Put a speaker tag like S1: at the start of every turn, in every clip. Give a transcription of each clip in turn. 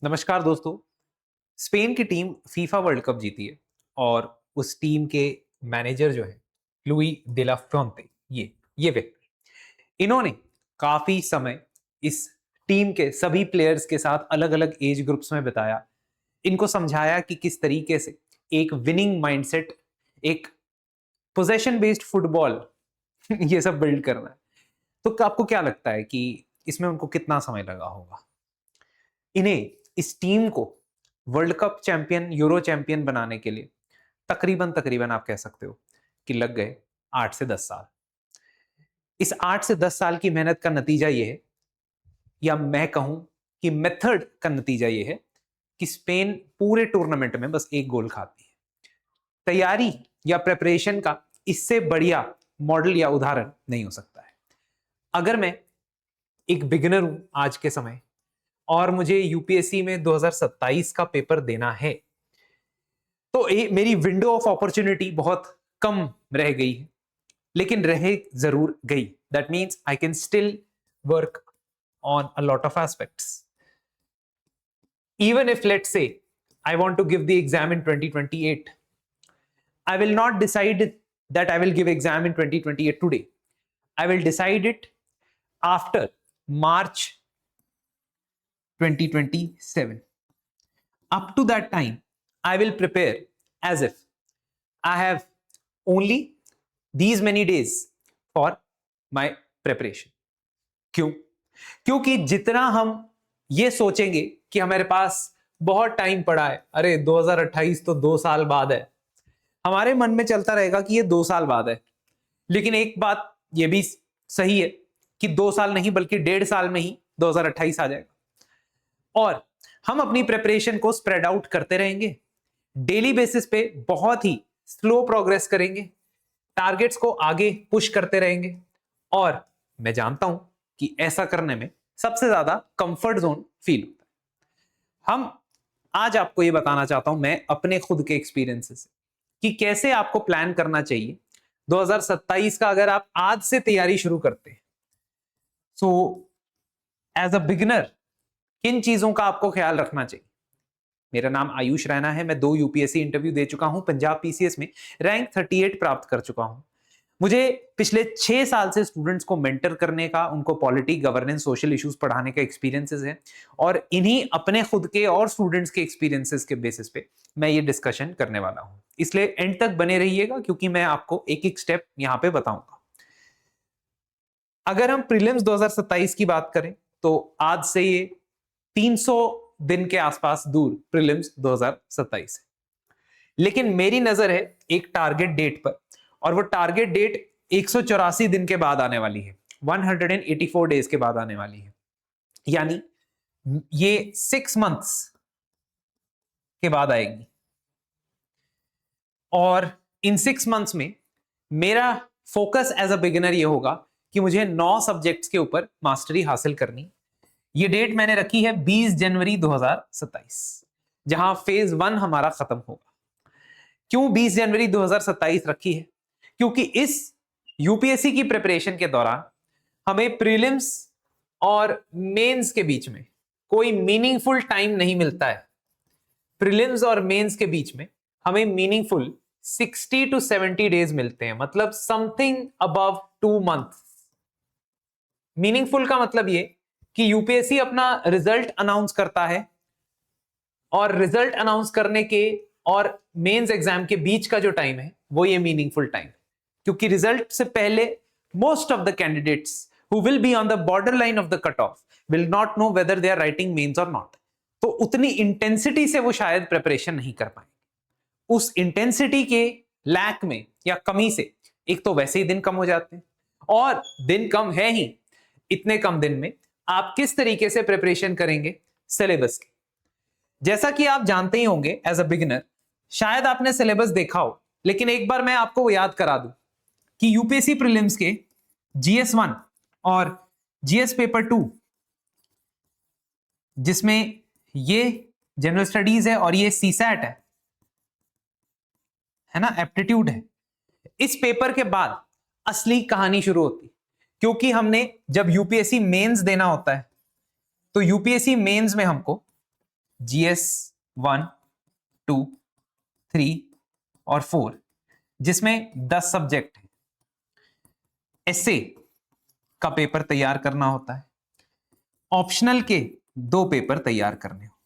S1: नमस्कार दोस्तों। स्पेन की टीम फीफा वर्ल्ड कप जीती है और उस टीम के मैनेजर जो है लुई de la Fuente, ये व्यक्ति इन्होंने काफी समय इस टीम के सभी प्लेयर्स के साथ अलग अलग एज ग्रुप्स में बिताया। इनको समझाया कि किस तरीके से एक विनिंग माइंडसेट, एक पोजेशन बेस्ड फुटबॉल ये सब बिल्ड करना है। तो आपको क्या लगता है कि इसमें उनको कितना समय लगा होगा? इन्हें, इस टीम को world cup champion, euro champion बनाने के लिए तकरीबन तकरीबन आप कह सकते हो कि लग गए 8 से 10 साल। इस 8 से 10 साल की मेहनत का नतीजा ये है, या मैं कहूं कि मेथड का नतीजा ये है कि स्पेन पूरे टूर्नामेंट में बस एक गोल खाती है। तैयारी या प्रेपरेशन का इससे बढ़िया मॉडल या उदाहरण नहीं हो सकता है। अगर मैं एक बिगिनर हूं आज के समय और मुझे यूपीएससी में 2027 का पेपर देना है, तो मेरी विंडो ऑफ अपॉर्चुनिटी बहुत कम रह गई है, लेकिन रह जरूर गई। That means I can still work on a lot of aspects. Even if, let's say, I want to give the exam in 2028, I will not decide that I will give exam in 2028 today. I will decide it after March 2027. Up to that time, I will prepare as if I have only these many days for my preparation. क्यों? क्योंकि जितना हम ये सोचेंगे कि हमारे पास बहुत time पड़ा है, अरे 2028 तो 2 साल बाद है, हमारे मन में चलता रहेगा कि ये 2 साल बाद है। लेकिन एक बात ये भी सही है कि 2 साल नहीं बल्कि 1.5 साल में ही 2028 आ जाएगा। और हम अपनी प्रिपरेशन को स्प्रेड आउट करते रहेंगे, डेली बेसिस पे बहुत ही स्लो प्रोग्रेस करेंगे, टारगेट्स को आगे पुश करते रहेंगे। और मैं जानता हूं कि ऐसा करने में सबसे ज्यादा कंफर्ट जोन फील होता है। हम आज आपको ये बताना चाहता हूं मैं अपने खुद के एक्सपीरियंसेस से कि कैसे आपको प्लान करना चाहिए 2027 का, अगर आप आज से तैयारी शुरू करते हैं। सो एज अ बिगिनर किन चीजों का आपको ख्याल रखना चाहिए? मेरा नाम आयुष रैना है। मैं 2 यूपीएससी इंटरव्यू दे चुका हूं, पंजाब पीसीएस में रैंक 38 प्राप्त कर चुका हूं। मुझे पिछले 6 साल से स्टूडेंट्स को मेंटर करने का, उनको पॉलिटी, गवर्नेंस, सोशल इश्यूज पढ़ाने का एक्सपीरियंसेस है। और इन्हीं अपने खुद के और स्टूडेंट्स के एक्सपीरियंसेस के बेसिस पे मैं ये डिस्कशन करने वाला हूं। इसलिए एंड तक बने रहिएगा क्योंकि मैं आपको एक एक स्टेप यहां पे बताऊंगा। अगर हम प्रीलिम्स 2027 की बात करें तो आज से ये 300 दिन के आसपास दूर प्रीलिम्स 2027 है। लेकिन मेरी नजर है एक टारगेट डेट पर, और वो टारगेट डेट 184 दिन के बाद आने वाली है, 184 डेज के बाद आने वाली है। यानी ये 6 मंथ्स के बाद आएगी। और इन 6 मंथ्स में मेरा फोकस एज अ बिगिनर ये होगा कि मुझे 9 सब्जेक्ट्स के ऊपर मास्टरी हासिल करनी। ये डेट मैंने रखी है 20 जनवरी 2027, जहां फेज 1 हमारा खत्म होगा। क्यों 20 जनवरी 2027 रखी है? क्योंकि इस यूपीएससी की प्रिपरेशन के दौरान हमें प्रीलिम्स और मेंस के बीच में कोई मीनिंगफुल टाइम नहीं मिलता है। प्रीलिम्स और मेंस के बीच में हमें मीनिंगफुल 60 टू 70 डेज मिलते हैं, मतलब समथिंग अबव 2 मंथ्स। मीनिंगफुल का मतलब ये कि यूपीएससी अपना रिजल्ट अनाउंस करता है, और रिजल्ट अनाउंस करने के और मेंस एग्जाम के बीच का जो टाइम है वो ये मीनिंगफुल टाइम, क्योंकि रिजल्ट से पहले most of the candidates who will be on the border line of the cut off will not know whether they are writing mains or not. तो उतनी इंटेंसिटी से वो शायद प्रिपरेशन नहीं कर पाएंगे। उस इंटेंसिटी के लैक में या कमी से एक तो वैसे ही दिन कम हो जाते हैं, और दिन कम है ही, इतने कम दिन में आप किस तरीके से प्रिपरेशन करेंगे सिलेबस की? जैसा कि आप जानते ही होंगे एज अ बिगिनर, शायद आपने सिलेबस देखा हो, लेकिन एक बार मैं आपको याद करा दूं कि यूपीएससी प्रीलिम्स के जीएस 1 और जीएस पेपर 2, जिसमें ये जनरल स्टडीज है और ये सीसैट है ना, एप्टीट्यूड है, इस पेपर के बाद असली कहानी शुरू होती। क्योंकि हमने जब यूपीएससी मेंस देना होता है तो यूपीएससी मेंस में हमको GS 1, 2, 3 और 4, जिसमें 10 सब्जेक्ट है। एसे का पेपर तैयार करना होता है, ऑप्शनल के 2 पेपर तैयार करने होते हैं।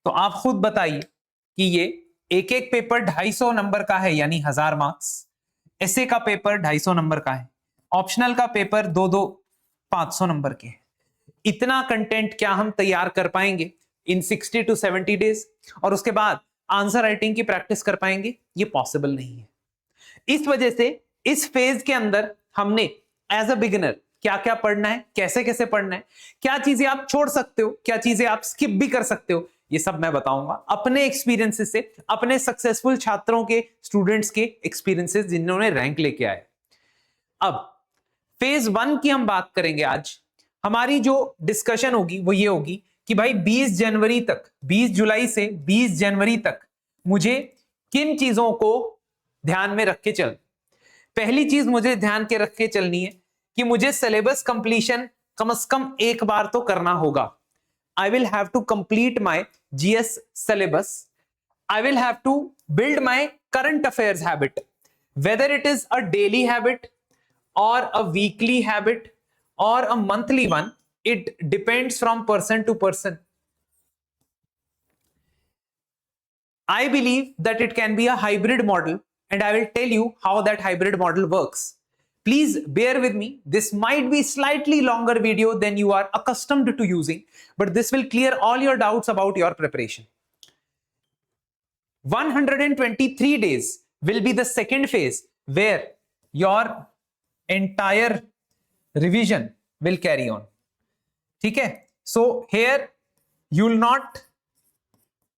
S1: तो आप खुद बताइए कि ये एक एक पेपर 250 नंबर का है, यानी 1000 मार्क्स। एसे का पेपर 250 नंबर का है, ऑप्शनल का पेपर 2 500 नंबर के है। इतना कंटेंट क्या हम तैयार कर पाएंगे इन 60 to 70 डेज, और उसके बाद आंसर राइटिंग की प्रैक्टिस कर पाएंगे? ये पॉसिबल नहीं है। इस वजह से इस फेज के अंदर हमने एज अ बिगिनर क्या क्या पढ़ना है, कैसे कैसे पढ़ना है, क्या चीजें आप छोड़ सकते हो, क्या चीजें आप स्किप भी कर सकते हो, ये सब मैं बताऊंगा अपने एक्सपीरियंसेस से, अपने सक्सेसफुल छात्रों के, स्टूडेंट्स के एक्सपीरियंसेस जिन्होंने रैंक लेके आए। अब फेज 1 की हम बात करेंगे आज। हमारी जो डिस्कशन होगी वो ये होगी कि भाई 20 जनवरी तक, 20 जुलाई से 20 जनवरी तक मुझे किन चीजों को ध्यान में रख के चल। पहली चीज मुझे ध्यान के रख के चलनी है कि मुझे सिलेबस कंप्लीशन कम से कम एक बार तो करना होगा। I will have to complete my GS syllabus. I will have to build my current affairs habit, whether it is a daily habit or a weekly habit or a monthly one. It depends from person to person. I believe that it can be a hybrid model, and I will tell you how that hybrid model works. Please bear with me. This might be slightly longer video than you are accustomed to using, but this will clear all your doubts about your preparation. 123 days will be the second phase where your entire revision will carry on. Okay? So here you will not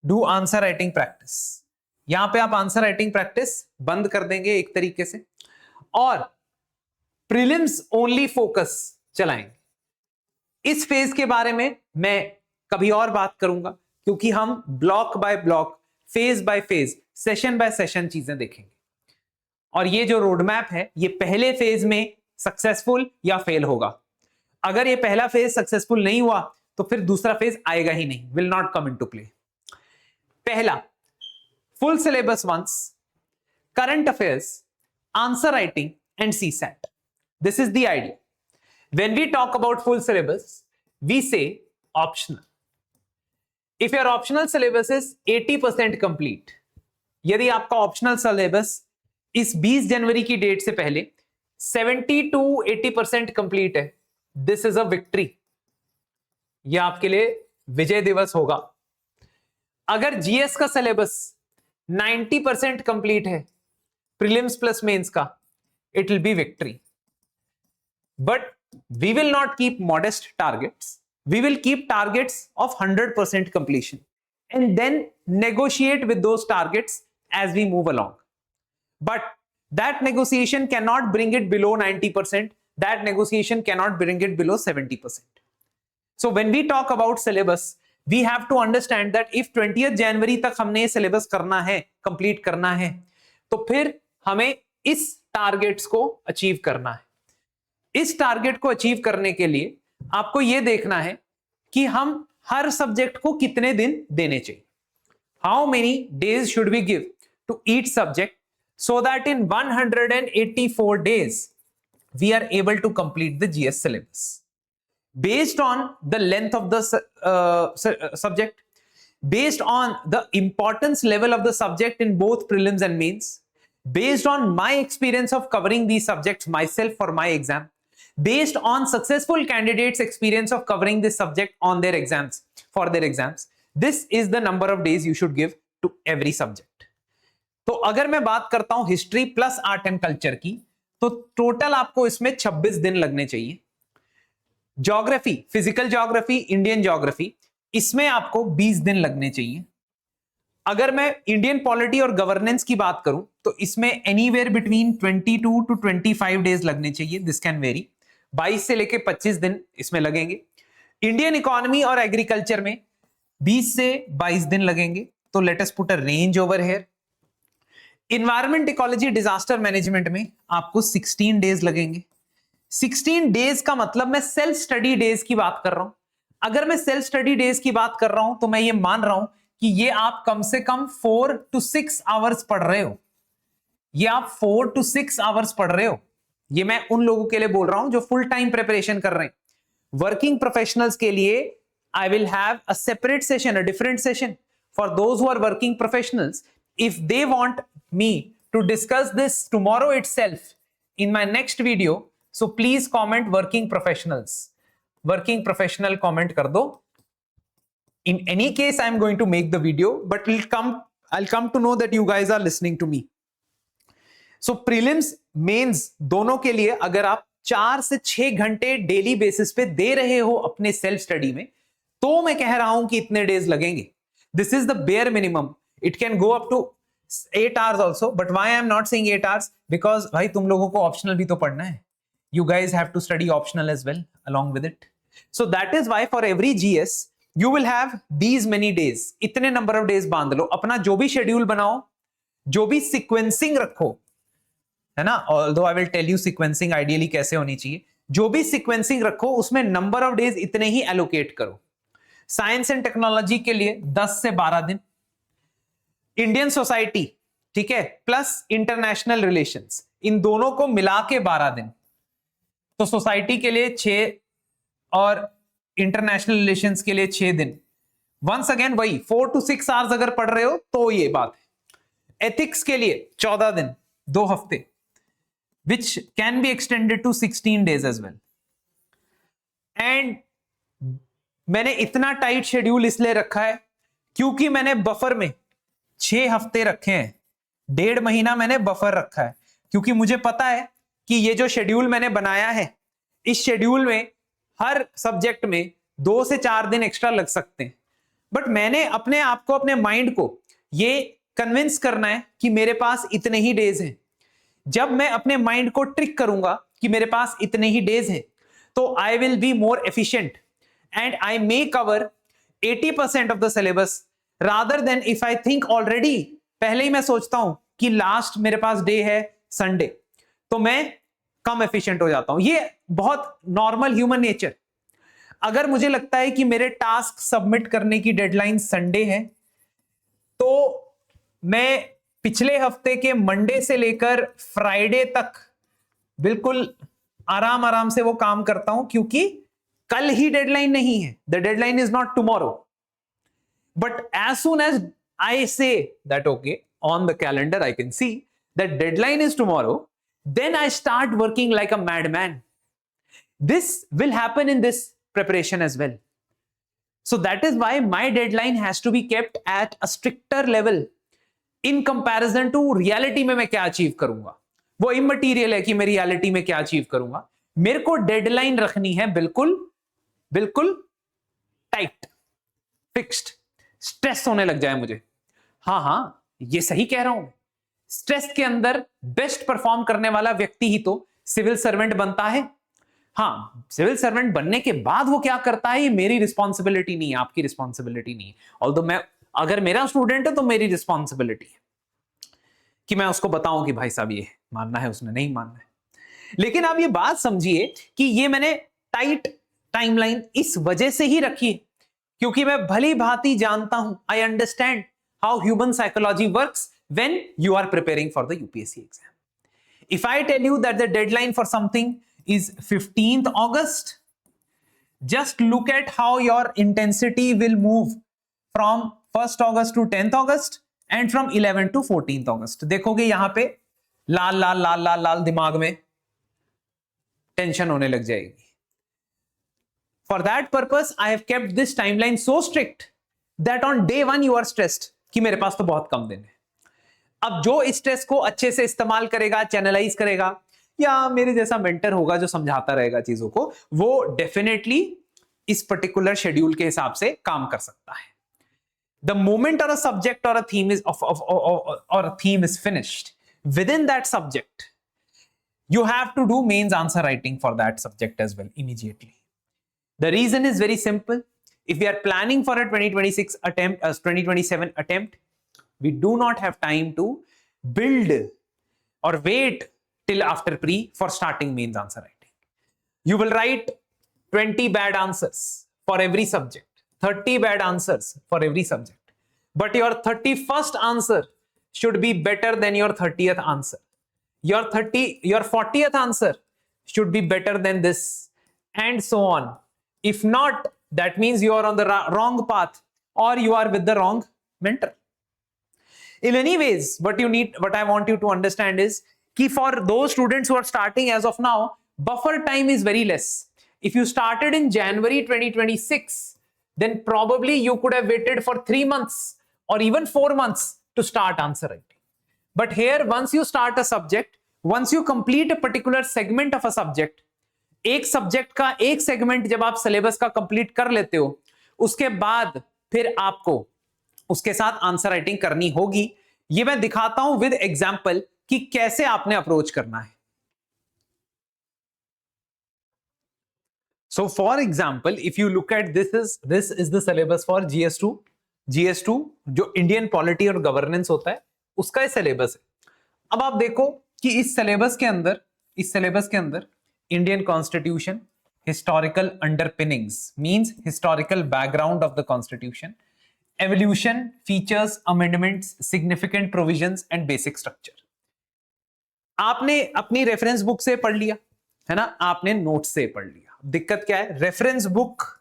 S1: do answer writing practice. यहां पे आप answer writing practice बंद कर देंगे एक तरीके से, और प्रीलिम्स ओनली फोकस चलाएंगे। इस फेज के बारे में मैं कभी और बात करूंगा, क्योंकि हम block bye block, phase by phase, session bye session चीजें देखेंगे। और ये जो रोड मैप है, ये पहले फेज में सक्सेसफुल या फेल होगा। अगर ये पहला फेज सक्सेसफुल नहीं हुआ तो फिर दूसरा फेज आएगा ही नहीं, will not come into play. पहला, full syllabus once, current affairs, answer writing, and CSAT. This is the idea. When we talk about full syllabus, we say optional. If your optional syllabus is 80% complete, यदि आपका optional syllabus इस 20 जनवरी की date से पहले 70 to 80% complete है, this is a victory. यह आपके लिए विजय दिवस होगा। अगर जीएस का सिलेबस 90% कंप्लीट है, प्रीलिम्स प्लस मेंस का, it will be victory. But we will not keep modest targets, we will keep targets of 100% completion and then negotiate with those targets as we move along. But that negotiation can not bring it below 90%, that negotiation can not bring it below 70%. So when we talk about syllabus, we have to understand that if 20th जनवरी तक हमने ये syllabus करना है, complete करना है, तो फिर हमें इस टारगेट्स को अचीव करना है। इस टारगेट को अचीव करने के लिए आपको यह देखना है कि हम हर सब्जेक्ट को कितने दिन देने चाहिए। How many days should we give to each subject so that in 184 days we are able to complete the GS syllabus. Based on the length of the subject, based on the importance level of the subject in both prelims and mains, based on my experience of covering these subjects myself for my exam, based on successful candidates' experience of covering this subject on their exams, for their exams, this is the number of days you should give to every subject. तो अगर मैं बात करता हूं history plus art and culture की, तो total आपको इसमें 26 दिन लगने चाहिए। Geography, physical geography, Indian geography, इसमें आपको 20 दिन लगने चाहिए। अगर मैं इंडियन पॉलिटी और गवर्नेंस की बात करूं तो इसमें एनीवेयर बिटवीन 22 टू 25 डेज लगने चाहिए, दिस कैन वेरी। 22 से लेके 25 दिन इसमें लगेंगे। इंडियन इकोनॉमी और एग्रीकल्चर में 20 से 22 दिन लगेंगे, तो let us put a range over here. Environment, ecology, disaster management में आपको 16 डेज लगेंगे। 16 डेज का मतलब मैं सेल्फ स्टडी डेज की बात कर रहा हूं। अगर मैं सेल्फ स्टडी डेज की बात कर रहा हूं तो मैं ये मान रहा हूं कि ये आप कम से कम 4 to 6 आवर्स पढ़ रहे हो। ये आप 4 to 6 आवर्स पढ़ रहे हो। ये मैं उन लोगों के लिए बोल रहा हूं जो फुल टाइम प्रिपरेशन कर रहे हैं। वर्किंग प्रोफेशनल्स के लिए I will have a separate session, a different session for those who are working professionals. If they want me to discuss this tomorrow itself in my next video, so please comment working professionals, working professional comment kar do. In any case I am going to make the video, but I'll come to know that you guys are listening to me. So prelims mains दोनों के लिए अगर आप 4 से 6 घंटे daily basis पे दे रहे हो अपने सेल्फ स्टडी में, तो मैं कह रहा हूं कि इतने डेज लगेंगे। This is the bare minimum. It can go up to 8 hours also, but why I am not saying 8 hours? Because भाई तुम लोगों को ऑप्शनल भी तो पढ़ना है। You guys have to study optional as well along with it. So that is why for every GS you will have these many days. इतने number of days बांध लो, अपना जो भी शेड्यूल बनाओ, जो भी सिक्वेंसिंग रखो, है ना। Although I will tell you sequencing ideally कैसे होनी चाहिए, जो भी सिक्वेंसिंग रखो उसमें नंबर ऑफ डेज इतने ही एलोकेट करो। साइंस एंड टेक्नोलॉजी के लिए 10 से 12 दिन, इंडियन सोसाइटी, ठीक है, प्लस इंटरनेशनल रिलेशंस, इन दोनों को मिला के 12 दिन। तो सोसाइटी के लिए 6 और इंटरनेशनल रिलेशंस के लिए 6 दिन। वंस अगेन वही 4 to 6 आवर्स अगर पढ़ रहे हो तो ये बात है। एथिक्स के लिए 14 दिन, 2 हफ्ते, which can be extended to 16 days as well. And मैंने इतना टाइट शेड्यूल इसलिए रखा है क्योंकि मैंने बफर में 6 हफ्ते रखे हैं, 1.5 महीना मैंने बफर रखा है, क्योंकि मुझे पता है कि ये जो शेड्यूल मैंने बनाया है, इस शेड्यूल में हर सब्जेक्ट में 2 से 4 दिन एक्स्ट्रा लग सकते हैं। बट मैंने अपने आप को, अपने माइंड को ये कन्विंस करना है कि मेरे पास इतने ही डेज हैं। जब मैं अपने माइंड को ट्रिक करूंगा कि मेरे पास इतने ही डेज हैं, तो I will be more efficient and I may cover 80% of the syllabus rather than if I think already, पहले ही मैं सोचता हूं कि लास्ट मेरे पास डे है संडे, तो मैं कम एफिशिएंट हो जाता हूं। ये बहुत नॉर्मल ह्यूमन नेचर। अगर मुझे लगता है कि मेरे टास्क सबमिट करने की डेडलाइन संडे है, तो मैं पिछले हफ्ते के मंडे से लेकर फ्राइडे तक बिल्कुल आराम आराम से वो काम करता हूं, क्योंकि कल ही डेडलाइन नहीं है। The deadline is not tomorrow. But as soon as I say that, okay, on the calendar I can see that deadline is tomorrow, then I start working like a madman. This will happen in this preparation as well. So that is why my deadline has to be kept at a stricter level in comparison to reality में मैं क्या achieve करूंगा। वो immaterial है कि मैं reality में क्या अचीव करूंगा। मेरे को डेडलाइन रखनी है बिल्कुल बिल्कुल टाइट, फिक्स्ड। स्ट्रेस होने लग जाए मुझे, हाँ, ये सही कह रहा हूं। स्ट्रेस के अंदर बेस्ट परफॉर्म करने वाला व्यक्ति ही तो सिविल सर्वेंट बनता है। हाँ, सिविल सर्वेंट बनने के बाद वो क्या करता है, ये मेरी रिस्पॉन्सिबिलिटी नहीं है, आपकी रिस्पॉन्सिबिलिटी नहीं है। ऑल्दो मैं, अगर मेरा स्टूडेंट है तो मेरी रिस्पॉन्सिबिलिटी है कि मैं उसको बताऊं कि भाई साहब ये मानना है, उसने नहीं मानना है। लेकिन आप ये बात समझिए कि ये मैंने टाइट टाइमलाइन इस वजह से ही रखी है क्योंकि मैं भली भांति जानता हूं, I understand how human psychology works when you are preparing for the UPSC exam. If I tell you that the deadline for something is 15th August, just look at how your intensity will move from 1st August to 10th August and from 11th to 14th August. देखोगे यहां पे लाल लाल लाल लाल लाल दिमाग में tension होने लग जाएगी. For that purpose, I have kept this timeline so strict that on day one you are stressed कि मेरे पास तो बहुत कम दिन है. अब जो इस स्ट्रेस को अच्छे से इस्तेमाल करेगा, चैनलाइज करेगा, या मेरे जैसा मेंटर होगा जो समझाता रहेगा चीजों को, वो डेफिनेटली इस पर्टिकुलर शेड्यूल के हिसाब से काम कर सकता है. The moment or a subject or a theme is or a theme is finished within that subject, you have to do mains answer writing for that subject as well immediately. The reason is very simple. If we are planning for a 2026 attempt, 2027 attempt, we do not have time to build or wait till after pre for starting mains answer writing. You will write 20 bad answers, for every subject, 30 bad answers for every subject, but your 31st answer should be better than your 30th answer. Your 40th answer should be better than this, and so on. If not, that means you are on the wrong path, or you are with the wrong mentor. In any ways, what I want you to understand is कि for those students who are starting as of now, buffer time is very less. If you started in January 2026, then probably you could have waited for 3 months or even 4 months to start answer writing. But here, once you start a subject, once you complete a particular segment of a subject, एक subject का एक segment जब आप syllabus का complete कर लेते हो, उसके बाद फिर आपको उसके साथ आंसर राइटिंग करनी होगी. ये मैं दिखाता हूं विद एग्जांपल कि कैसे आपने अप्रोच करना है. So for example, if you look at this is the syllabus for GS2 जो इंडियन पॉलिटी और गवर्नेंस होता है उसका ये सिलेबस है. अब आप देखो कि इस सिलेबस के अंदर Indian constitution, historical underpinnings means historical background of the constitution, evolution, features, amendments, significant provisions and basic structure. आपने अपनी रेफरेंस बुक से पढ़ लिया है ना, आपने नोट से पढ़ लिया. दिक्कत क्या है, reference book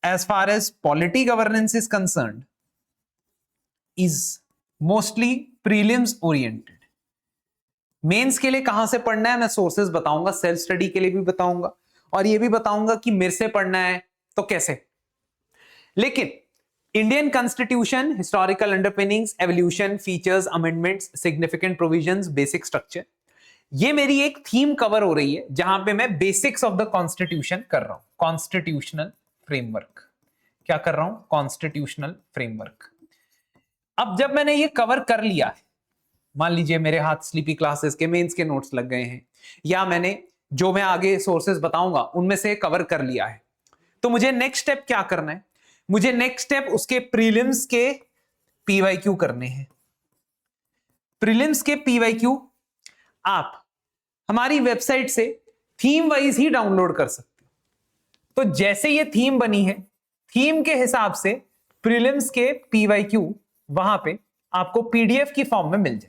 S1: as far as polity governance is concerned is mostly prelims oriented. Mains के लिए कहां से पढ़ना है मैं सोर्सेज बताऊंगा, सेल्फ स्टडी के लिए भी बताऊंगा और ये भी बताऊंगा कि मेरे से पढ़ना है तो कैसे. लेकिन Indian constitution, historical underpinnings, evolution, features, amendments, significant provisions, basic structure, ये मेरी एक थीम कवर हो रही है जहां पे मैं बेसिक्स ऑफ द कॉन्स्टिट्यूशन कर रहा हूं. कॉन्स्टिट्यूशनल फ्रेमवर्क, क्या कर रहा हूं, कॉन्स्टिट्यूशनल फ्रेमवर्क. अब जब मैंने ये कवर कर लिया है, मान लीजिए मेरे हाथ स्लीपी क्लासेस के मेंस के नोट्स लग गए हैं, या मैंने जो मैं आगे सोर्सेज बताऊंगा उनमें से कवर कर लिया है, तो मुझे नेक्स्ट स्टेप क्या करना है, मुझे नेक्स्ट स्टेप उसके प्रीलिम्स के पीवाईक्यू करने हैं. प्रीलिम्स के पीवाईक्यू आप हमारी वेबसाइट से थीम वाइज ही डाउनलोड कर सकते हो. तो जैसे ये थीम बनी है, थीम के हिसाब से प्रीलिम्स के पीवाईक्यू वहां पे आपको पीडीएफ की फॉर्म में मिल जाएगी.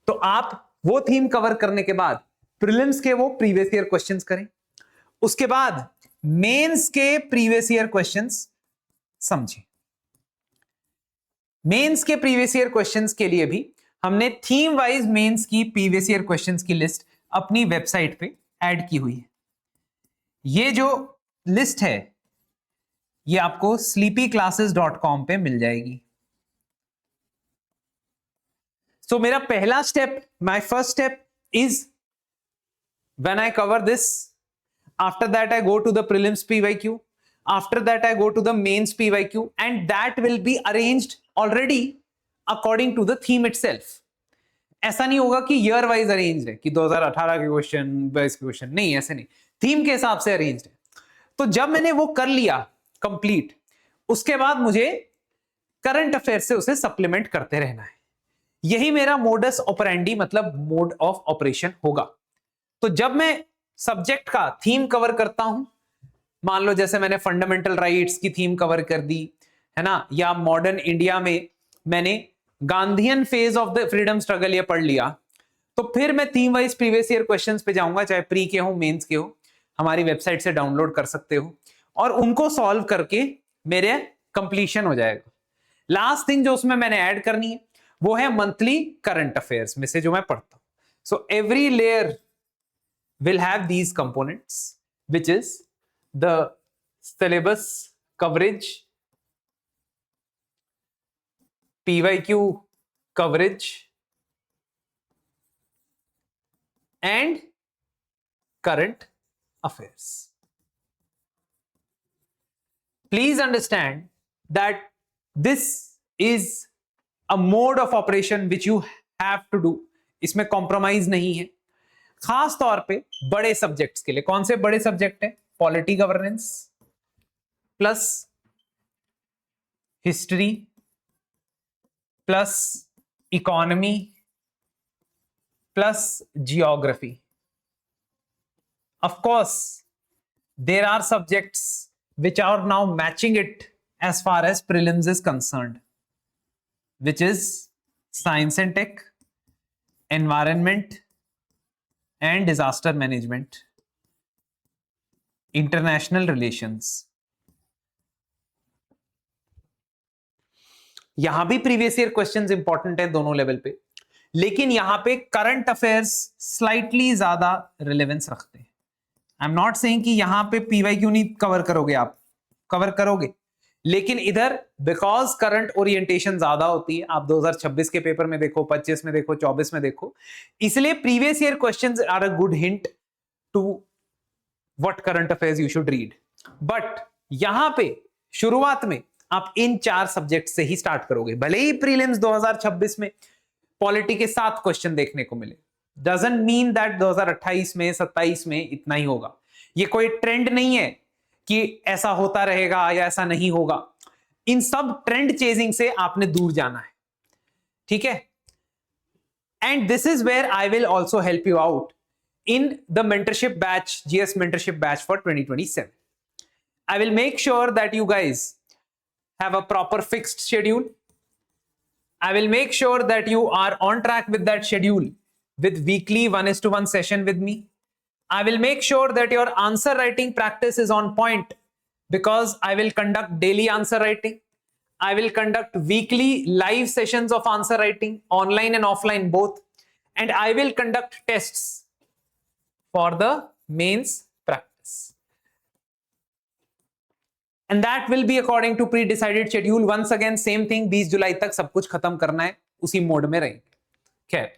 S1: तो आप वो थीम कवर करने के बाद प्रीलिम्स के वो प्रीवियस ईयर क्वेश्चंस करें, उसके बाद मेंस के प्रीवियस ईयर क्वेश्चंस समझें. मेंस के प्रीवियस ईयर क्वेश्चंस के लिए भी हमने थीम वाइज मेंस की प्रीवियस ईयर क्वेश्चंस की लिस्ट अपनी वेबसाइट पे ऐड की हुई है. ये जो लिस्ट है ये आपको sleepyclasses.com पे मिल जाएगी. सो मेरा पहला step, my first step is when I cover this, after that I go to the prelims PYQ, after that I go to the mains PYQ, and that will be arranged already according to the theme itself. ऐसा नहीं होगा कि year wise arrange है कि 2018 के question, 22 के question, नहीं, ऐसे नहीं, थीम के हिसाब से अरेंज है. तो जब मैंने वो कर लिया कंप्लीट, उसके बाद मुझे करंट अफेयर से उसे सप्लीमेंट करते रहना है. यही मेरा मोडस ऑपरेंडी मतलब मोड ऑफ ऑपरेशन होगा. तो जब मैं सब्जेक्ट का थीम कवर करता हूं, मान लो जैसे मैंने फंडामेंटल राइट्स की थीम कवर कर दी है ना, या मॉडर्न इंडिया में मैंने Gandhian phase of the freedom struggle ये पढ़ लिया, तो फिर मैं theme wise previous year questions पे जाऊंगा, चाहे प्री के हो, मेंस के हो, हमारी वेबसाइट से डाउनलोड कर सकते हो, और उनको सॉल्व करके मेरे कंप्लीशन हो जाएगा. लास्ट थिंग जो उसमें मैंने ऐड करनी है वो है मंथली करंट अफेयर्स में से जो मैं पढ़ता हूं. So every layer will have these components which is the syllabus coverage, PYQ coverage, and current affairs. Please understand that this is a mode of operation which you have to do. इसमें compromise नहीं है, खास तौर पे बड़े subjects के लिए. कौन से बड़े सब्जेक्ट है, polity governance plus history plus economy plus geography. Of course there are subjects which are now matching it as far as prelims is concerned, which is science and tech, environment and disaster management, international relations. यहां भी previous year questions important है दोनों level पे, लेकिन यहां पे current affairs slightly ज्यादा relevance रखते हैं। आई एम नॉट सेइंग कि यहां पे पीवाईक्यू नहीं कवर करोगे, आप कवर करोगे, लेकिन इधर बिकॉज करंट ओरिएंटेशन ज्यादा होती है, आप 2026 के पेपर में देखो, 25 में देखो, 24 में देखो, इसलिए previous year questions are a good hint to what current affairs you should read. But यहां पे शुरुआत में आप इन 4 सब्जेक्ट से ही स्टार्ट करोगे, भले ही प्रीलिम्स 2026 में पॉलिटी के 7 क्वेश्चन देखने को मिले, डजंट मीन दैट 2028 में 27 में इतना ही होगा। ये कोई ट्रेंड नहीं है कि ऐसा होता रहेगा या ऐसा नहीं होगा, इन सब ट्रेंड चेजिंग से आपने दूर जाना है, ठीक है। And this is where I will also help you out in the mentorship batch, GS mentorship batch for 2027. I will make sure that you guys have a proper fixed schedule. I will make sure that you are on track with that schedule with weekly 1:1 session with me. I will make sure that your answer writing practice is on point because I will conduct daily answer writing. I will conduct weekly live sessions of answer writing, online and offline both. And I will conduct tests for the mains practice. And that will be according to pre-decided schedule. Once again, same thing, 20 जुलाई तक सब कुछ खत्म करना है, उसी mode में रहेंगे। खैर,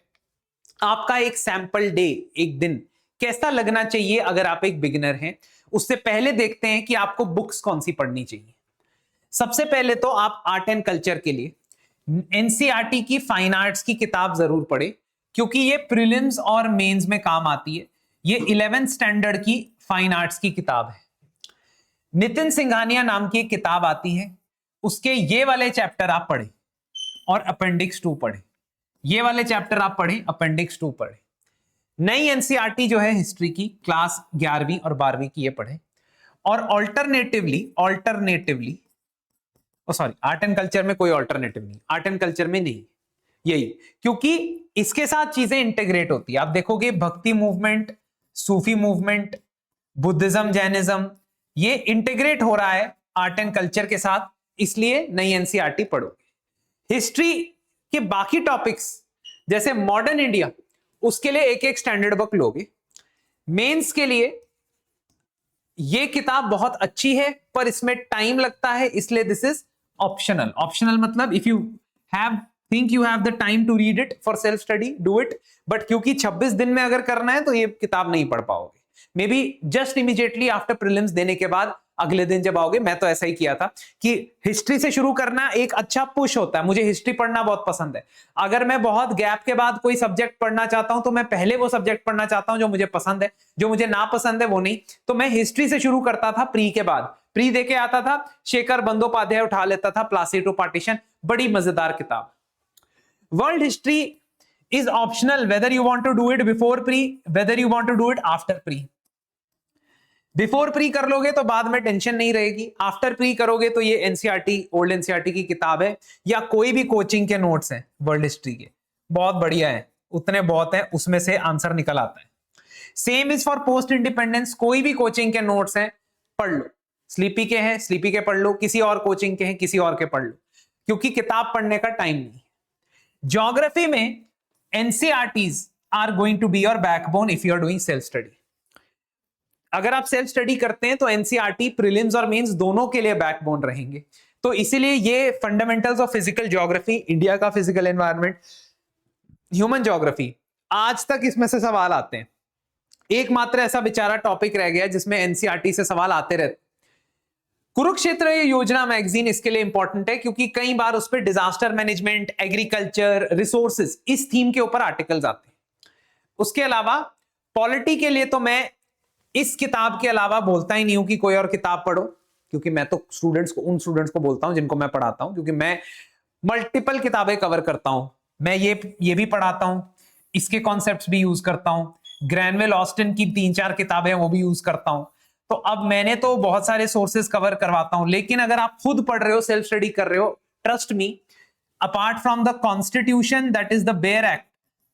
S1: आपका एक सैंपल डे, एक दिन कैसा लगना चाहिए अगर आप एक बिगिनर हैं, उससे पहले देखते हैं कि आपको बुक्स कौन सी पढ़नी चाहिए। सबसे पहले तो आप आर्ट एंड कल्चर के लिए एनसीईआरटी की फाइन आर्ट्स की किताब जरूर पढ़े, क्योंकि ये प्रीलिम्स और मेंस में काम आती है। ये 11th स्टैंडर्ड की फाइन आर्ट्स की किताब है। नितिन सिंघानिया नाम की एक किताब आती है, उसके ये वाले चैप्टर आप पढ़े और अपेंडिक्स 2 पढ़े। ये वाले चैप्टर आप पढ़े, अपेंडिक्स 2 पढ़े। नई एनसीईआरटी जो है हिस्ट्री की क्लास 11वीं और 12वीं की ये पढ़े। और alternatively sorry, art and culture में कोई ऑल्टरनेटिव नहीं, आर्ट एंड कल्चर में नहीं, यही, क्योंकि इसके साथ चीजें इंटीग्रेट होती है। आप देखोगे भक्ति मूवमेंट, सूफी मूवमेंट, बुद्धिज्म, जैनिज्म, ये इंटीग्रेट हो रहा है आर्ट एंड कल्चर के साथ, इसलिए नई एनसीईआरटी पढ़ोगे। हिस्ट्री के बाकी टॉपिक्स जैसे मॉडर्न इंडिया, उसके लिए एक एक स्टैंडर्ड बुक लोगे। मेंस के लिए ये किताब बहुत अच्छी है, पर इसमें टाइम लगता है, इसलिए दिस इज ऑप्शनल। ऑप्शनल मतलब if you have think you have the time to read it for self study, do it, but क्योंकि 26 दिन में अगर करना है तो ये किताब नहीं पढ़ पाओगे। May be just immediately after prelims देने के बाद अगले दिन जब आओगे, मैं तो ऐसा ही किया था कि हिस्ट्री से शुरू करना एक अच्छा पुश होता है। मुझे हिस्ट्री पढ़ना बहुत पसंद है। अगर मैं बहुत गैप के बाद कोई सब्जेक्ट पढ़ना चाहता हूं तो मैं पहले वो सब्जेक्ट पढ़ना चाहता हूं जो मुझे पसंद है, जो मुझे ना पसंद है वो नहीं। तो मैं हिस्ट्री से शुरू करता था, प्री के बाद प्री देके आता था, शेखर बंदोपाध्याय उठा लेता था, प्लासीटो पार्टीशन, बड़ी मजेदार किताब। World history is optional whether you want to do it before pre, whether you want to do it after pre. Before pre कर लोगे तो बाद में टेंशन नहीं रहेगी, आफ्टर प्री करोगे तो ये एनसीईआरटी, ओल्ड एनसीईआरटी की किताब है या कोई भी कोचिंग के नोट्स हैं वर्ल्ड हिस्ट्री के, बहुत बढ़िया है, उतने बहुत हैं, उसमें से आंसर निकल आता है। Same is for post independence, कोई भी कोचिंग के नोट्स हैं पढ़ लो, स्लीपी के हैं स्लीपी के पढ़ लो, किसी और कोचिंग के हैं किसी और के पढ़ लो, क्योंकि किताब पढ़ने का टाइम नहीं। ज्योग्राफी में NCERTs are going to be your backbone if you are doing self study. अगर आप सेल्फ स्टडी करते हैं तो एनसीईआरटी प्रीलिम्स और मेंस दोनों के लिए बैकबोन रहेंगे। तो इसीलिए ये fundamentals of physical geography, India का फिजिकल एनवायरनमेंट, ह्यूमन ज्योग्राफी, आज तक इसमें से सवाल आते हैं। एकमात्र ऐसा बेचारा टॉपिक रह गया जिसमें एनसीईआरटी से सवाल आते रहते। कुरुक्षेत्र योजना मैगजीन इसके लिए इंपॉर्टेंट है क्योंकि कई बार उस पर डिजास्टर मैनेजमेंट, एग्रीकल्चर, रिसोर्सेज, इस थीम के ऊपर आर्टिकल्स आते हैं। उसके अलावा पॉलिटी के लिए तो मैं इस किताब के अलावा बोलता ही नहीं हूं कि कोई और किताब पढ़ो, क्योंकि मैं तो उन स्टूडेंट्स को बोलता हूं जिनको मैं पढ़ाता हूं, क्योंकि मैं मल्टीपल किताबें कवर करता हूं। मैं ये भी पढ़ाता हूं, इसके कॉन्सेप्ट्स भी यूज करता हूं, ग्रैनवेल ऑस्टिन की 3-4 किताबें वो भी यूज करता हूं। तो अब मैंने तो बहुत सारे सोर्सेस कवर करवाता हूं, लेकिन अगर आप खुद पढ़ रहे हो, सेल्फ स्टडी कर रहे हो, trust me, apart from the constitution that is the bare act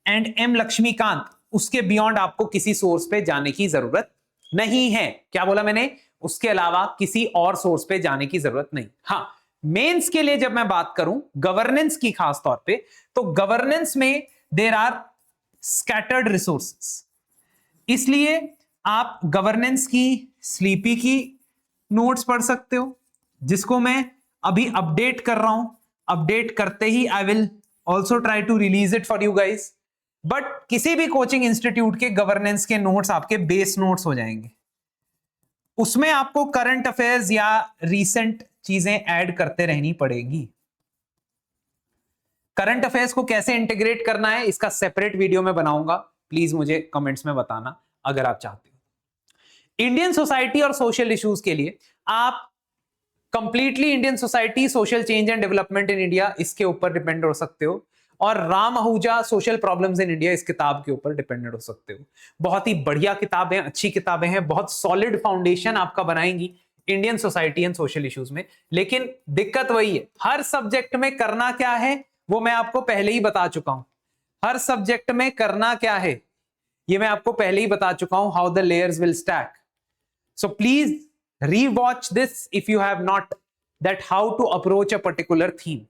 S1: and M Laxmikanth, उसके बियॉन्ड आपको किसी सोर्स पे जाने की जरूरत नहीं है। क्या बोला मैंने? उसके अलावा किसी और सोर्स पे जाने की जरूरत नहीं। हाँ, मेंस के लिए जब मैं बात करूं गवर्नेंस की खास तौर पे, तो गवर्नेंस में देयर आर स्कैटर्ड रिसोर्सेस, इसलिए आप गवर्नेंस की स्लीपी की नोट्स पढ़ सकते हो, जिसको मैं अभी अपडेट कर रहा हूं। अपडेट करते ही I will also try to release it for you guys. But किसी भी कोचिंग इंस्टीट्यूट के गवर्नेंस के नोट्स आपके बेस नोट्स हो जाएंगे, उसमें आपको करंट अफेयर्स या रीसेंट चीजें ऐड करते रहनी पड़ेगी। करंट अफेयर्स को कैसे इंटीग्रेट करना है इसका सेपरेट वीडियो में बनाऊंगा, प्लीज मुझे कमेंट्स में बताना अगर आप चाहते हो। इंडियन सोसाइटी और सोशल इश्यूज के लिए आप completely Indian society, social change and development in India, इसके ऊपर डिपेंड हो सकते हो, और Ram Ahuja social problems in India, इस किताब के ऊपर डिपेंडेंट हो सकते हो। बहुत ही बढ़िया किताबें, अच्छी किताबें हैं, बहुत सॉलिड फाउंडेशन आपका बनाएंगी Indian society and social issues में। लेकिन दिक्कत वही है, हर सब्जेक्ट में करना क्या है वो मैं आपको पहले ही बता चुका हूं। हर सब्जेक्ट में करना क्या है ये मैं आपको पहले ही बता चुका हूं, how the layers will stack. So please rewatch this if you have not, that how to approach a particular theme.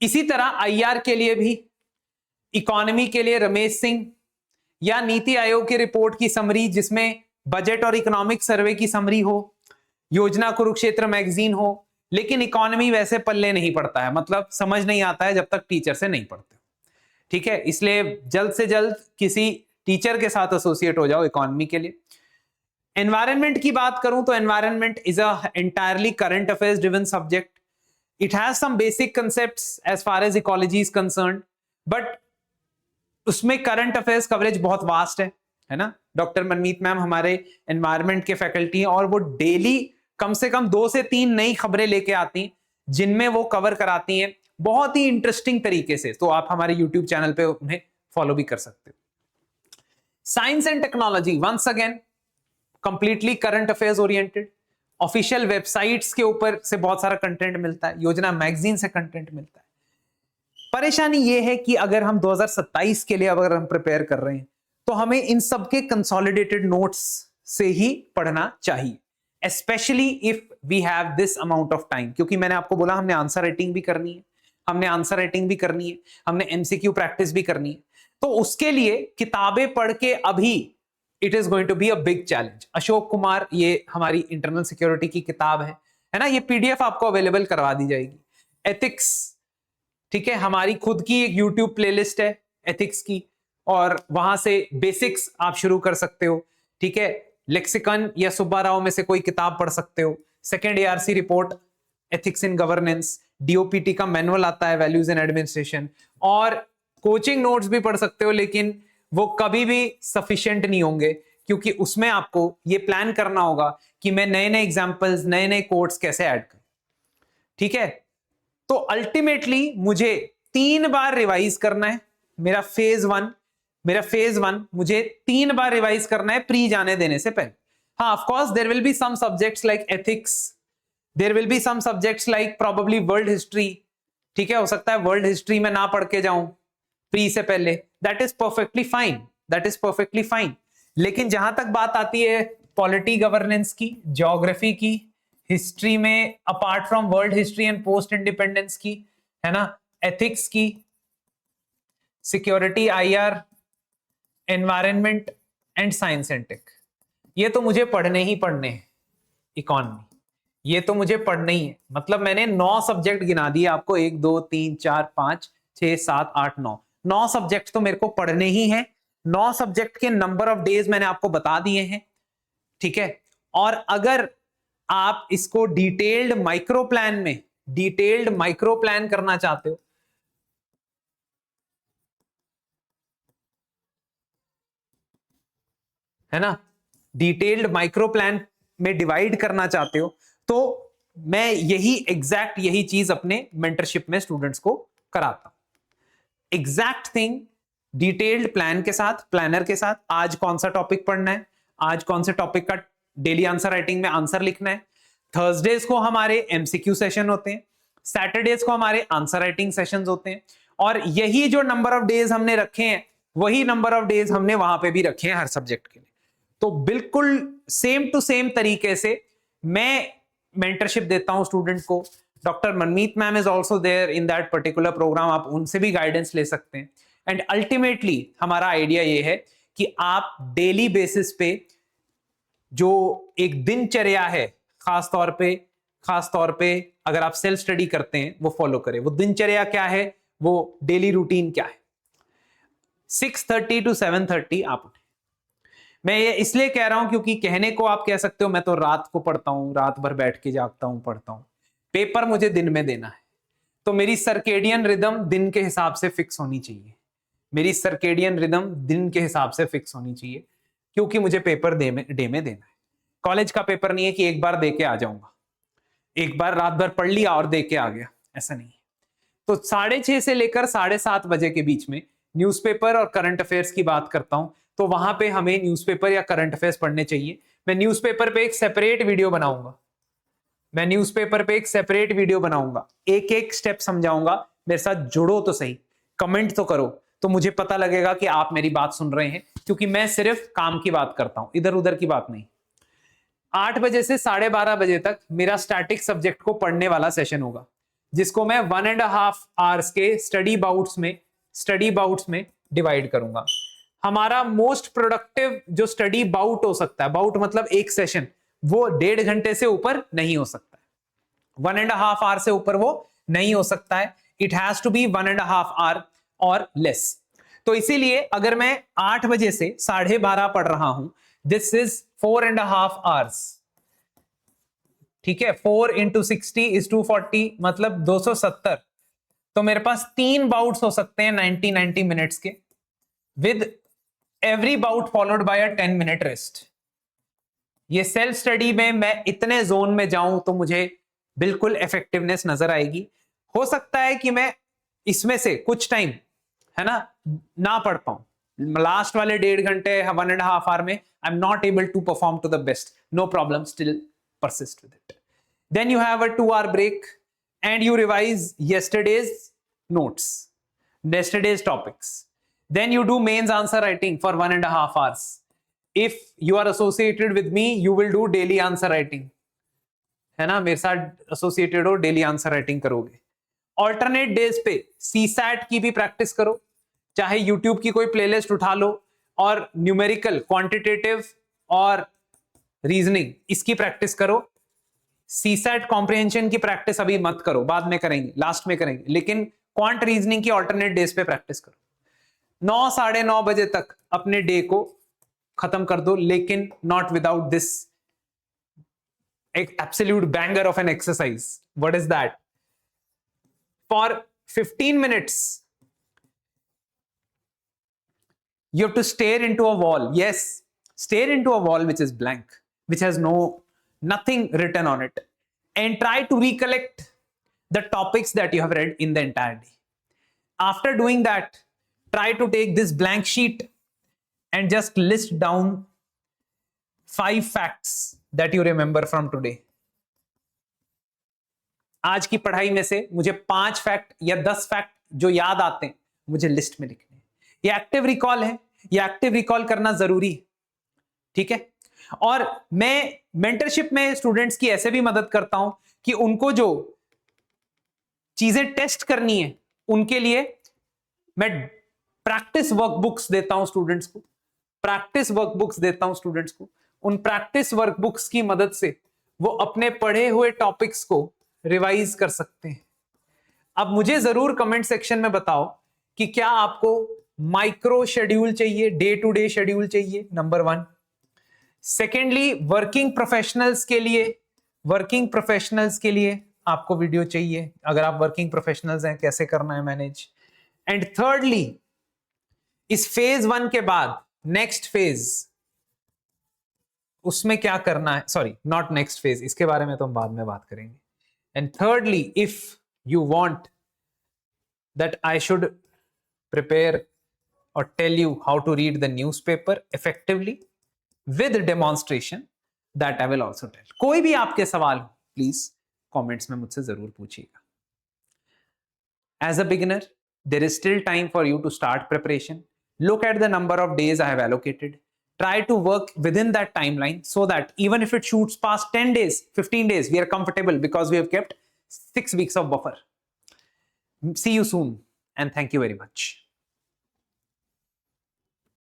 S1: इसी तरह आईआर के लिए भी, इकोनॉमी के लिए रमेश सिंह, या नीति आयोग की रिपोर्ट की समरी जिसमें बजट और इकोनॉमिक सर्वे की समरी हो, योजना कुरुक्षेत्र मैगजीन हो, लेकिन इकोनॉमी वैसे पल्ले नहीं पड़ता है, मतलब समझ नहीं आता है जब तक टीचर से नहीं पढ़ते। ठीक है, इसलिए जल्द से जल्द किसी टीचर के साथ एसोसिएट हो जाओ इकोनॉमी के लिए। एनवायरनमेंट की बात करूं तो environment is a entirely current affairs driven subject. It has some basic concepts as far as ecology is concerned, but उसमें करंट अफेयर्स कवरेज बहुत वास्ट है ना। डॉक्टर मनमीत मैम हमारे एनवायरनमेंट के फैकल्टी हैं, और वो डेली कम से कम 2 से 3 नई खबरें लेके आती हैं, जिनमें वो कवर कराती हैं बहुत ही इंटरेस्टिंग तरीके से। तो आप हमारे यूट्यूब चैनल पे उन्हें फॉलो भी कर सकते हो। Science and technology once again completely current affairs oriented. Official websites के ऊपर से बहुत सारा कंटेंट मिलता है, योजना मैगजीन से कंटेंट मिलता है। परेशानी यह है कि अगर हम 2027 के लिए अगर हम प्रिपेयर कर रहे हैं तो हमें इन सब के कंसोलिडेटेड नोट्स से ही पढ़ना चाहिए, especially if we have this amount of time. क्योंकि मैंने आपको बोला हमने आंसर राइटिंग भी करनी है, हमने एमसीक्यू प्रैक्टिस भी करनी है। तो उसके लिए किताबें पढ़ के अभी it is going to be a big challenge. Ashok Kumar, ये हमारी इंटरनल सिक्योरिटी की किताब है ना, ये पीडीएफ आपको अवेलेबल करवा दी जाएगी। एथिक्स, ठीक है, हमारी खुद की एक यूट्यूब प्लेलिस्ट है एथिक्स की, और वहां से बेसिक्स आप शुरू कर सकते हो। ठीक है, लेक्सिकन या सुब्बा राव में से कोई किताब पढ़ सकते हो। Second ARC report ethics in governance, DOPT का मैनुअल आता है वैल्यूज इन एडमिनिस्ट्रेशन, और कोचिंग नोट्स भी पढ़ सकते हो, लेकिन वो कभी भी सफिशिएंट नहीं होंगे, क्योंकि उसमें आपको ये प्लान करना होगा कि मैं नए नए एग्जांपल्स, नए नए कोट्स कैसे ऐड करूं। ठीक है, तो अल्टीमेटली मुझे 3 बार रिवाइज करना है। मेरा फेज वन मुझे 3 बार रिवाइज करना है प्री जाने देने से पहले। हाँ, of course there will be some subjects like ethics, there will be some subjects like probably world history. ठीक है, हो सकता है वर्ल्ड हिस्ट्री में ना पढ़ के जाऊं प्री से पहले, दैट इज परफेक्टली फाइन। लेकिन जहां तक बात आती है पॉलिटी गवर्नेंस की, ज्योग्राफी की, हिस्ट्री में apart from world history and post independence की, है ना, एथिक्स की, security, IR, environment and science and tech, ये तो मुझे पढ़ने ही पढ़ने हैं। इकोनॉमी, ये तो मुझे पढ़ना ही है। मतलब मैंने 9 सब्जेक्ट गिना दिए आपको, 1 2 3 4 5 6 7 8 9 सब्जेक्ट तो मेरे को पढ़ने ही हैं। 9 सब्जेक्ट के नंबर ऑफ डेज मैंने आपको बता दिए हैं। ठीक है, और अगर आप इसको डिटेल्ड माइक्रो प्लान करना चाहते हो, है ना, डिटेल्ड माइक्रो प्लान में डिवाइड करना चाहते हो, तो मैं यही चीज अपने मेंटरशिप में स्टूडेंट्स को कराता हूं। एग्जैक्ट थिंग डिटेल्ड प्लान के साथ, प्लानर के साथ, आज कौन सा टॉपिक पढ़ना है, आज कौन से टॉपिक का डेली आंसर राइटिंग में आंसर लिखना है, थर्सडेज को हमारे एमसीक्यू सेशन होते हैं, सैटरडेज को हमारे आंसर राइटिंग सेशंस होते हैं, और यही जो नंबर ऑफ डेज हमने रखे हैं वही नंबर ऑफ डेज हमने वहां पे भी रखे हैं हर सब्जेक्ट के लिए। तो बिल्कुल सेम टू सेम तरीके से मैं मेंटरशिप देता हूं स्टूडेंट को। Doctor Manmeet ma'am is also there in that particular program, आप उनसे भी गाइडेंस ले सकते हैं। एंड अल्टीमेटली हमारा आइडिया ये है कि आप डेली बेसिस पे जो एक दिनचर्या है, खास तौर पे अगर आप सेल्फ स्टडी करते हैं वो फॉलो करें। वो दिनचर्या क्या है, वो डेली रूटीन क्या है। 6:30 to 7:30 आप उठे। मैं ये इसलिए कह रहा हूं क्योंकि कहने को आप कह सकते हो मैं तो रात को पढ़ता हूं, रात भर बैठ के जागता हूं, पढ़ता हूं, पेपर मुझे दिन में देना है, तो मेरी सर्केडियन रिदम दिन के हिसाब से फिक्स होनी चाहिए। मेरी सर्केडियन रिदम दिन के हिसाब से फिक्स होनी चाहिए, क्योंकि मुझे पेपर डे में देना है। कॉलेज का पेपर नहीं है कि एक बार दे के आ जाऊंगा, एक बार रात भर पढ़ लिया और दे के आ गया, ऐसा नहीं है। तो 6:30 से लेकर 7:30 बजे के बीच में न्यूज़पेपर और करंट अफेयर्स की बात करता हूं, तो वहां पे हमें न्यूज़पेपर या करंट अफेयर्स पढ़ने चाहिए। मैं न्यूज़पेपर पे एक सेपरेट वीडियो बनाऊंगा, एक एक स्टेप समझाऊंगा। मेरे साथ जुड़ो तो सही, कमेंट तो करो, तो मुझे पता लगेगा कि आप मेरी बात सुन रहे हैं, क्योंकि मैं सिर्फ काम की बात करता हूं, इधर उधर की बात नहीं। 8 बजे से 12:30 बजे तक मेरा स्टैटिक सब्जेक्ट को पढ़ने वाला सेशन होगा, जिसको मैं 1.5 आवर्स के स्टडी बाउट्स में डिवाइड करूंगा। हमारा मोस्ट प्रोडक्टिव जो स्टडी बाउट हो सकता है, बाउट मतलब एक सेशन, वो 1.5 घंटे से ऊपर नहीं हो सकता है। 1.5 आवर से ऊपर वो नहीं हो सकता है। It has to be 1.5 hour or less. तो इसीलिए अगर मैं 8 बजे से 12:30 पढ़ रहा हूं, दिस इज 4.5 आवर्स। ठीक है, 4 into 60 is 240, मतलब 270। तो मेरे पास 3 बाउट्स हो सकते हैं 90 मिनट्स के, with every bout followed by a 10-minute rest. ये सेल्फ स्टडी में मैं इतने जोन में जाऊं तो मुझे बिल्कुल इफेक्टिवनेस नजर आएगी। हो सकता है कि मैं इसमें से कुछ टाइम, है ना पढ़ पाऊं। लास्ट वाले 1.5 घंटे 1.5 आवर में I am not able to perform to the best, no problem, still persist with it. Then you have a 2-hour break and you revise yesterday's notes, yesterday's topics. Then you do mains answer writing for 1.5 hours. If you are associated with me, you will do daily answer writing. है ना, मेरे साथ associated हो, daily answer writing करोगे। Alternate days पे CSAT की भी practice करो, चाहे यूट्यूब की कोई प्लेलिस्ट उठा लो और न्यूमेरिकल, क्वांटिटेटिव और रीजनिंग इसकी प्रैक्टिस करो। सीसैट कॉम्प्रिहेंशन की प्रैक्टिस अभी मत करो, बाद में करेंगे, लास्ट में करेंगे, लेकिन क्वांट रीजनिंग की ऑल्टरनेट डेज पे प्रैक्टिस करो। 9 साढ़े 9 बजे तक अपने डे को खत्म कर दो, लेकिन not without this absolute banger of an exercise. What is that? For 15 minutes you have to stare into a wall. Yes, stare into a wall which is blank, which has nothing written on it, and try to recollect the topics that you have read in the entire day. After doing that, try to take this blank sheet and just list down 5 facts that you remember from today. आज की पढ़ाई में से मुझे 5 fact या 10 fact जो याद आते हैं मुझे लिस्ट में लिखने हैं। ये एक्टिव रिकॉल है, ये एक्टिव रिकॉल करना जरूरी है, ठीक है। और मैं मेंटरशिप में स्टूडेंट्स की ऐसे भी मदद करता हूं कि उनको जो चीजें टेस्ट करनी है उनके लिए मैं प्रैक्टिस वर्कबुक्स देता हूं स्टूडेंट्स को, उन प्रैक्टिस वर्कबुक्स की मदद से वो अपने पढ़े हुए टॉपिक्स को रिवाइज कर सकते हैं। अब मुझे जरूर कमेंट सेक्शन में बताओ कि क्या आपको माइक्रो शेड्यूल चाहिए, डे टू डे शेड्यूल चाहिए, नंबर 1। सेकेंडली, वर्किंग प्रोफेशनल्स के लिए आपको वीडियो चाहिए, अगर आप वर्किंग प्रोफेशनल्स हैं कैसे करना है मैनेज। एंड थर्डली, इस फेज 1 के बाद नेक्स्ट फेज, उसमें क्या करना है, सॉरी नॉट नेक्स्ट फेज, इसके बारे में तो हम बाद में बात करेंगे। And thirdly, if you want that I should prepare or tell you how to read the newspaper effectively with demonstration, that I will also tell. कोई भी आपके सवाल हो, please comments में मुझसे जरूर पूछिएगा. As a beginner, there is still time for you to start preparation. Look at the number of days I have allocated. Try to work within that timeline so that even if it shoots past 10 days, 15 days, we are comfortable because we have kept 6 weeks of buffer. See you soon and thank you very much.